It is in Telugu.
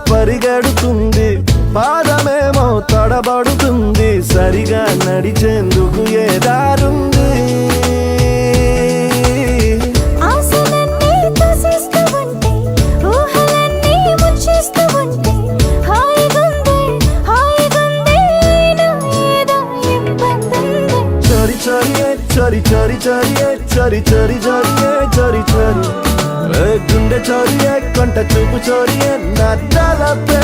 పరిగెడుతుంది, పాదమేమో తడబడుతుంది, సరిగా నడిచేందుకు ఏ దారుంది? చరి చరి చరి చరి చరి చరి చరి చరి గుండె చరి కొంట చూపు చరి నా తలపే